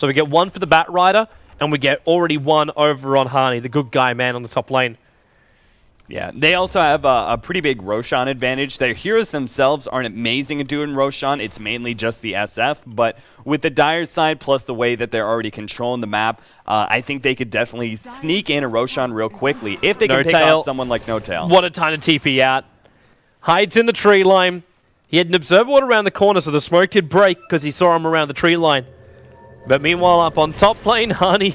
So we get one for the Bat Rider, and we get already one over on Hani, the good guy man on the top lane. Yeah, they also have a pretty big Roshan advantage. Their heroes themselves aren't amazing at doing Roshan. It's mainly just the SF. But with the Dire side, plus the way that they're already controlling the map, I think they could definitely sneak in a Roshan real quickly if they can pick off someone like No Tail. What a time to TP out. Hides in the tree line. He had an observer ward around the corner, so the smoke did break because he saw him around the tree line. But meanwhile, up on top lane, Hani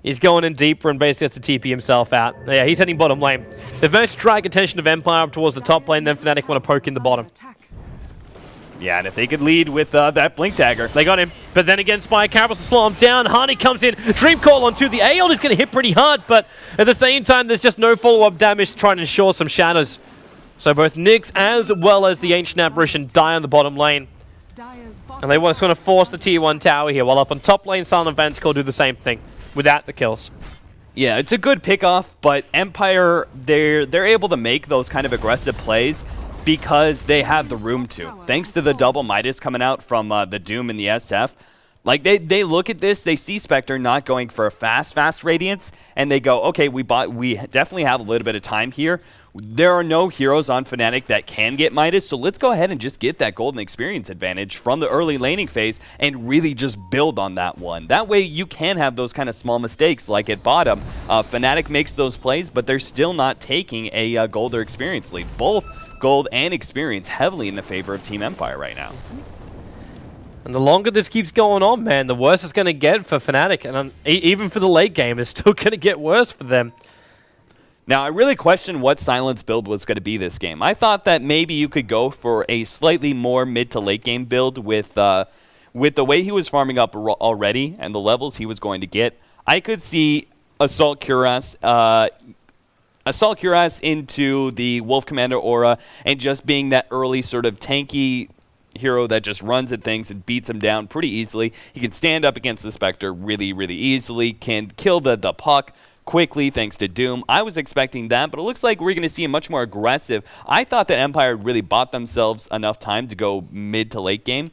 is going in deeper and basically has to TP himself out. Yeah, he's heading bottom lane. They've managed to drag attention of Empire up towards the top lane, then Fnatic want to poke in the bottom. Yeah, and if they could lead with that Blink Dagger. They got him. But then again, Spire Carabas to slow him down. Hani comes in. Dream Call onto the Aeon is going to hit pretty hard, but at the same time, there's just no follow-up damage to try and ensure some shadows. So both Nyx as well as the Ancient Apparition die on the bottom lane. And they want to force the tier 1 tower here, while up on top lane, Silent Vansicle do the same thing without the kills. Yeah, it's a good pickoff, but Empire, they're able to make those kind of aggressive plays because they have the room to. Thanks to the double Midas coming out from the Doom and the SF. Like, they look at this, they see Spectre not going for a fast Radiance, and they go, okay, we definitely have a little bit of time here. There are no heroes on Fnatic that can get Midas, so let's go ahead and just get that golden experience advantage from the early laning phase and really just build on that one. That way you can have those kind of small mistakes like at bottom. Fnatic makes those plays, but they're still not taking a gold or experience lead. Both gold and experience heavily in the favor of Team Empire right now. And the longer this keeps going on, man, the worse it's going to get for Fnatic. And even for the late game, it's still going to get worse for them. Now, I really questioned what Silence build was going to be this game. I thought that maybe you could go for a slightly more mid to late game build with the way he was farming up already and the levels he was going to get. I could see Assault Cuirass into the Wolf Commander aura and just being that early sort of tanky hero that just runs at things and beats them down pretty easily. He can stand up against the Spectre really easily, can kill the puck quickly thanks to Doom. I was expecting that, but it looks like we're going to see a much more aggressive. I thought that Empire really bought themselves enough time to go mid to late game.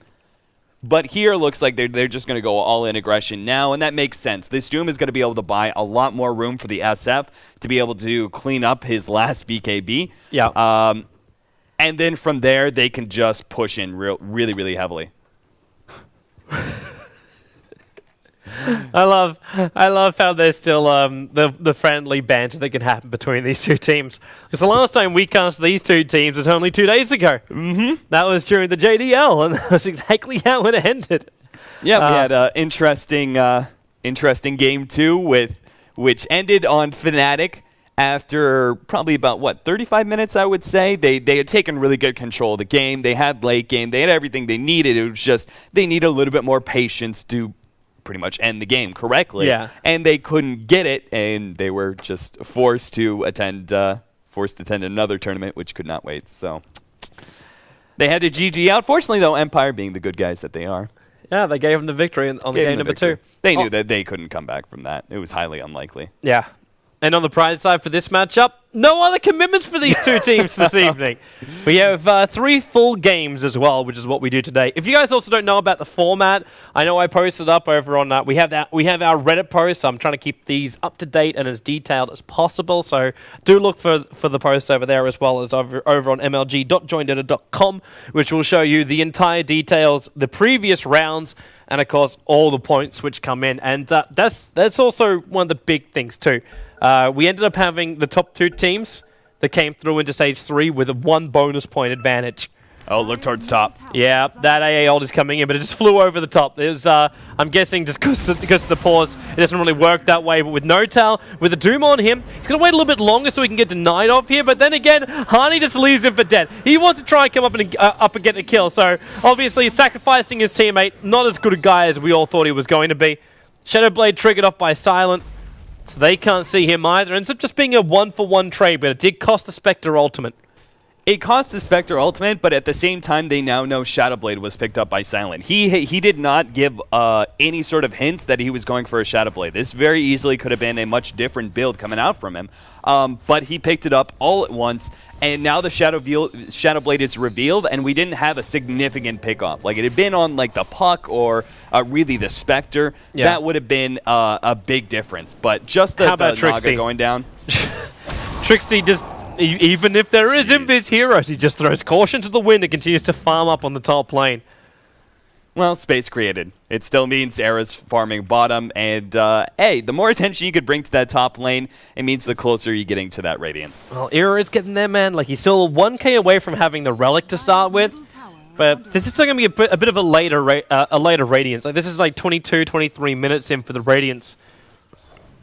But here it looks like they're just going to go all in aggression now, and that makes sense. This Doom is going to be able to buy a lot more room for the SF to be able to clean up his last BKB. Yeah. And then from there, they can just push in really heavily. I love how there's still the friendly banter that can happen between these two teams. Because the last time we cast these two teams was only 2 days ago. That was during the JDL, and that's exactly how it ended. Yeah, we had an interesting game 2 which ended on Fnatic after probably about 35 minutes, I would say. They had taken really good control of the game. They had late game. They had everything they needed. It was just they needed a little bit more patience to pretty much end the game correctly. Yeah. And they couldn't get it, and they were just forced to attend another tournament, which could not wait. So they had to GG out. Fortunately, though, Empire being the good guys that they are. Yeah, they gave them the victory on the game number 2. They knew that they couldn't come back from that. It was highly unlikely. Yeah. And on the Pride side for this matchup, no other commitments for these two teams this evening. We have 3 full games as well, which is what we do today. If you guys also don't know about the format, I know I posted up over on we have our Reddit post. So I'm trying to keep these up to date and as detailed as possible. So do look for the post over there as well as over on mlg.joindota.com, which will show you the entire details, the previous rounds, and of course all the points which come in. And that's also one of the big things too. We ended up having the top 2 teams that came through into Stage 3 with a 1 bonus point advantage. Oh, look towards top. Yeah, that AA ult is coming in, but it just flew over the top. It was, I'm guessing just because of the pause, it doesn't really work that way. But with No Tail, with the Doom on him, he's going to wait a little bit longer so he can get denied off here. But then again, Hani just leaves him for dead. He wants to try and come up and get a kill. So obviously sacrificing his teammate, not as good a guy as we all thought he was going to be. Shadowblade triggered off by Silent. So they can't see him either. It ends up just being a 1-for-1 trade, but it did cost the Spectre ultimate. It cost the Spectre ultimate, but at the same time, they now know Shadowblade was picked up by Silent. He did not give any sort of hints that he was going for a Shadowblade. This very easily could have been a much different build coming out from him, but he picked it up all at once, and now the Shadowblade is revealed, and we didn't have a significant pickoff. Like, it had been on, like, the Puck or really the Spectre. Yeah. That would have been a big difference, but just the Naga going down. Trixie just... Even if there is Invis heroes, he just throws caution to the wind and continues to farm up on the top lane. Well, space created. It still means Era's farming bottom, and hey, the more attention you could bring to that top lane, it means the closer you're getting to that Radiance. Well, Era is getting there, man. Like, he's still 1k away from having the Relic to start with, but this is still going to be a bit of a later Radiance. Like, this is like 22, 23 minutes in for the Radiance.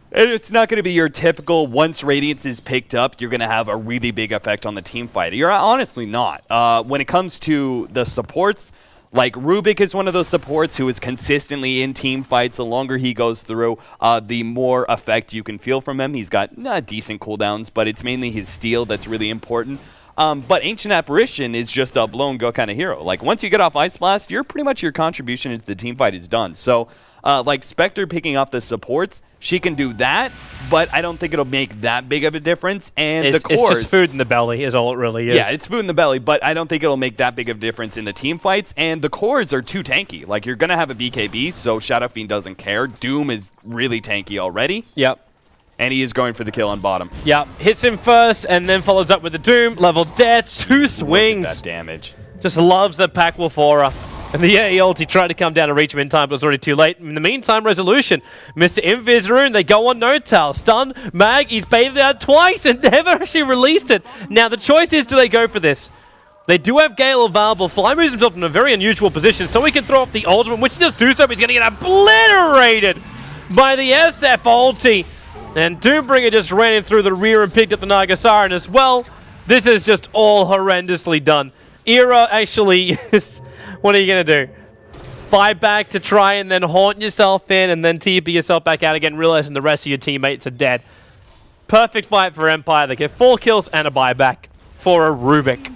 It's not going to be your typical, once Radiance is picked up, you're going to have a really big effect on the team fight. You're honestly not. When it comes to the supports, like Rubik is one of those supports who is consistently in team fights. The longer he goes through, the more effect you can feel from him. He's got decent cooldowns, but it's mainly his steal that's really important. But Ancient Apparition is just a blow and go kind of hero. Like, once you get off Ice Blast, you're pretty much your contribution into the team fight is done. So, like Spectre picking up the supports, she can do that, but I don't think it'll make that big of a difference. And the cores, it's just food in the belly is all it really is. Yeah, it's food in the belly, but I don't think it'll make that big of a difference in the team fights. And the cores are too tanky. Like, you're going to have a BKB, so Shadow Fiend doesn't care. Doom is really tanky already. Yep. And he is going for the kill on bottom. Yep. Hits him first, and then follows up with the Doom. Level death, 2 swings. Look at that damage. Just loves the Pack Wolf aura. And the AE ulti tried to come down and reach him in time, but it was already too late. In the meantime, Resolution. Mr. Invis Rune, they go on no-tail. Stun, Mag, he's baited out twice and never actually released it. Now, the choice is, do they go for this? They do have Gale available. Fly moves himself in a very unusual position, so he can throw up the ultimate, which he does do so, but he's going to get obliterated by the SF ulti. And Doombringer just ran in through the rear and picked up the Naga Siren as well. This is just all horrendously done. Era actually is... What are you going to do? Buy back to try and then haunt yourself in and then TP yourself back out again, realizing the rest of your teammates are dead. Perfect fight for Empire. They get 4 kills and a buyback for a Rubik.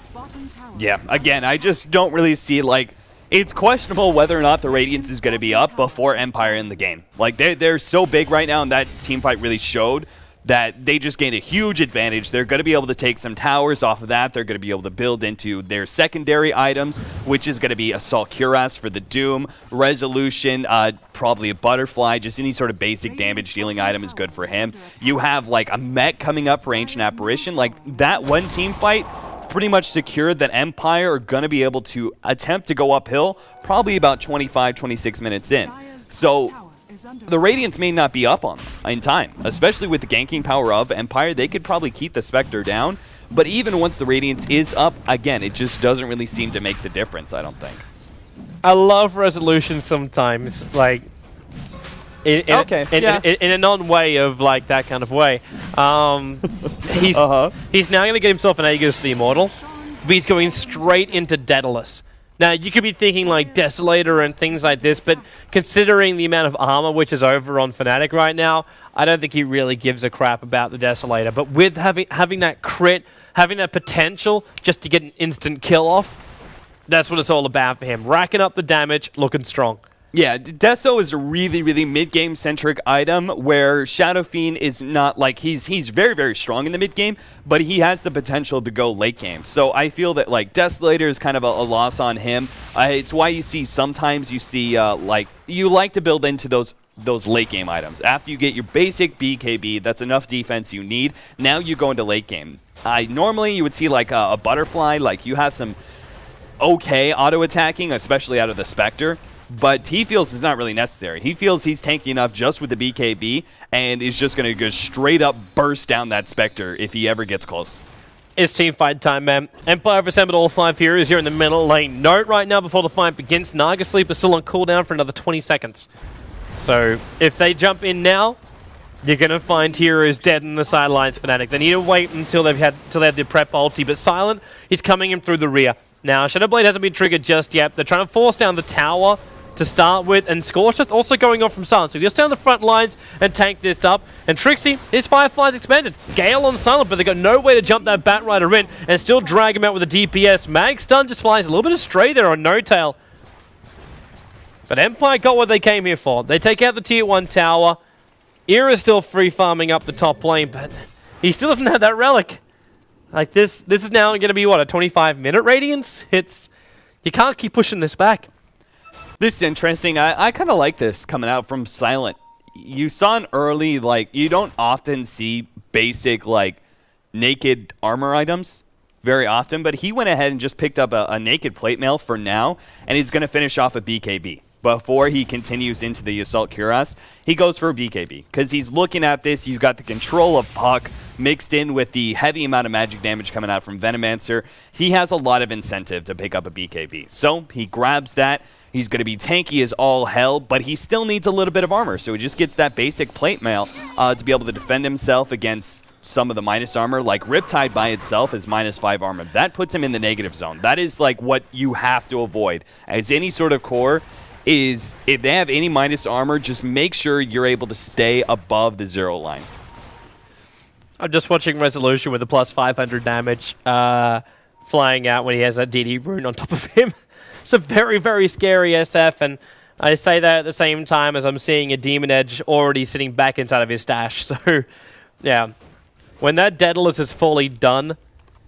Yeah, again, I just don't really see, like, it's questionable whether or not the Radiance is going to be up before Empire in the game. Like, they're so big right now, and that team fight really showed that they just gained a huge advantage. They're going to be able to take some towers off of that. They're going to be able to build into their secondary items, which is going to be Assault Cuirass for the Doom, Resolution, probably a Butterfly, just any sort of basic damage dealing item is good for him. You have like a mech coming up for Ancient Apparition. Like, that one team fight pretty much secured that Empire are going to be able to attempt to go uphill probably about 25, 26 minutes in. So the Radiance may not be up on them in time, especially with the ganking power of Empire. They could probably keep the Spectre down, but even once the Radiance is up, again, it just doesn't really seem to make the difference, I don't think. I love Resolution sometimes, like, in a non-way of, like, that kind of way. He's now going to get himself an Aegis the Immortal, but he's going straight into Daedalus. Now, you could be thinking like Desolator and things like this, but considering the amount of armor which is over on Fnatic right now, I don't think he really gives a crap about the Desolator. But with having that crit, having that potential just to get an instant kill off, that's what it's all about for him. Racking up the damage, looking strong. Yeah, Deso is a really, really mid-game centric item where Shadow Fiend is not like he's very, very strong in the mid-game, but he has the potential to go late game. So I feel that like Desolator is kind of a loss on him. It's why you see sometimes you see like you like to build into those late game items. After you get your basic BKB, that's enough defense you need. Now you go into late game. Normally you would see like a Butterfly, like you have some okay auto attacking, especially out of the Spectre. But he feels it's not really necessary. He feels he's tanky enough just with the BKB and is just going to go straight up burst down that Spectre if he ever gets close. It's team fight time, man. Empire have assembled all 5 heroes here in the middle lane. Note right now before the fight begins, Naga Sleep is still on cooldown for another 20 seconds. So if they jump in now, you're going to find heroes dead in the sidelines Fnatic. They need to wait until they have their prep ulti, but Silent, he's coming in through the rear. Now, Shadowblade hasn't been triggered just yet. They're trying to force down the tower to start with, and Scorcheth also going on from Silent. So he'll stay on the front lines and tank this up. And Trixie, his Firefly's expanded. Gale on Silent, but they got no way to jump that Bat Rider in and still drag him out with a DPS. Mag Stun just flies a little bit astray there on No Tail. But Empire got what they came here for. They take out the tier 1 tower. Era's still free farming up the top lane, but he still doesn't have that relic. Like this is now going to be what, a 25-minute radiance? You can't keep pushing this back. This is interesting. I kind of like this coming out from Silent. You saw an early, like, you don't often see basic, like, naked armor items very often, but he went ahead and just picked up a naked plate mail for now, and he's going to finish off a BKB. Before he continues into the Assault Cuirass, he goes for a BKB, because he's looking at this. You've got the control of Puck mixed in with the heavy amount of magic damage coming out from Venomancer. He has a lot of incentive to pick up a BKB. So he grabs that. He's going to be tanky as all hell, but he still needs a little bit of armor. So he just gets that basic plate mail to be able to defend himself against some of the minus armor. Like Riptide by itself is -5 armor. That puts him in the negative zone. That is like what you have to avoid. As any sort of core is, if they have any minus armor, just make sure you're able to stay above the 0 line. I'm just watching Resolution with a +500 damage flying out when he has that DD rune on top of him. It's a very, very scary SF, and I say that at the same time as I'm seeing a Demon Edge already sitting back inside of his stash. So, yeah. When that Daedalus is fully done,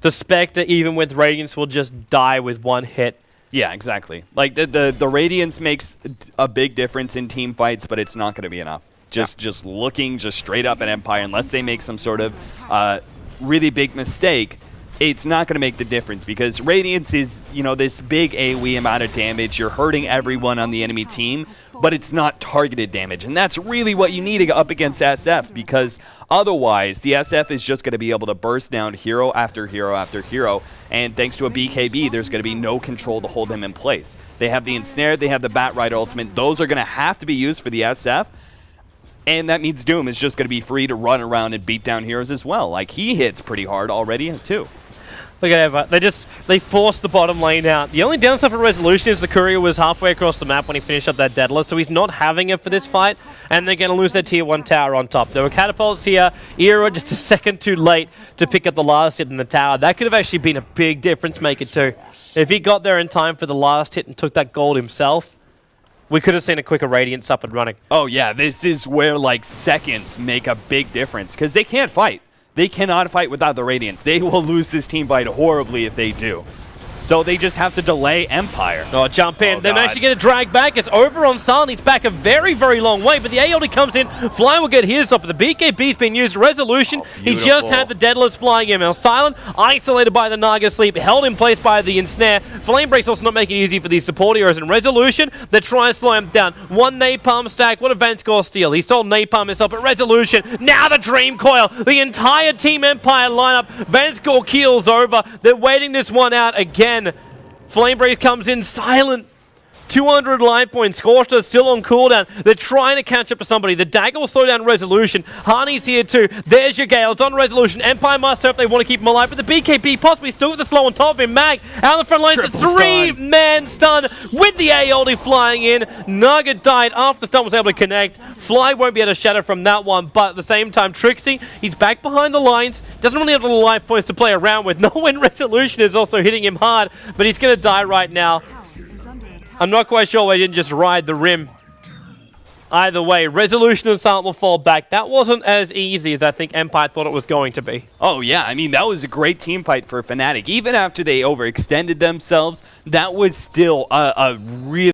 the Spectre, even with Radiance, will just die with one hit. Yeah, exactly. Like, the Radiance makes a big difference in team fights, but it's not going to be enough. Just looking just straight up at Empire, unless they make some sort of really big mistake, it's not going to make the difference, because Radiance is, you know, this big AoE amount of damage. You're hurting everyone on the enemy team, but it's not targeted damage. And that's really what you need up against SF, because otherwise the SF is just going to be able to burst down hero after hero after hero. And thanks to a BKB, there's going to be no control to hold him in place. They have the Ensnared, they have the Bat Rider ultimate. Those are going to have to be used for the SF. And that means Doom is just going to be free to run around and beat down heroes as well. Like, he hits pretty hard already, too. Look at that, they forced the bottom lane out. The only downside for Resolution is the Courier was halfway across the map when he finished up that Daedalus, so he's not having it for this fight, and they're going to lose their tier 1 tower on top. There were catapults here. Era just a second too late to pick up the last hit in the tower. That could have actually been a big difference maker too. If he got there in time for the last hit and took that gold himself, we could have seen a quicker Radiance up and running. Oh yeah, this is where like seconds make a big difference, because they can't fight. They cannot fight without the Radiance. They will lose this team fight horribly if they do. So they just have to delay Empire. Oh, jump in. They're actually going to drag back. It's over on Silent. He's back a very, very long way, but the AOD comes in. Fly will get his up, but the BKB's been used. Resolution, he just had the Daedalus flying in. Now Silent, isolated by the Naga Sleep, held in place by the Ensnare. Flame Break's also not making it easy for these support heroes. And Resolution, they're trying to slow him down. One Napalm stack. What a Vanscore steal. He stole Napalm himself, but Resolution, now the Dream Coil. The entire Team Empire lineup. Vanscore keels over. They're waiting this one out again. Flamebreak comes in. Silent. 200 line points. Scorcher still on cooldown. They're trying to catch up to somebody. The dagger will slow down Resolution. Harney's here too. There's your Gale. It's on Resolution. Empire must hope they want to keep him alive, but the BKB possibly still with the slow on top of him. Mag out on the front lines. It's a 3-man stun with the Aeoldi flying in. Nugget died after the stun was able to connect. Fly won't be able to shatter from that one, but at the same time, Trixie, he's back behind the lines. Doesn't really have a lot of life points to play around with. No when Resolution is also hitting him hard, but he's going to die right now. I'm not quite sure why he didn't just ride the rim. Either way, Resolution and Silent will fall back. That wasn't as easy as I think Empire thought it was going to be. Oh yeah, I mean, that was a great team fight for Fnatic. Even after they overextended themselves, that was still a really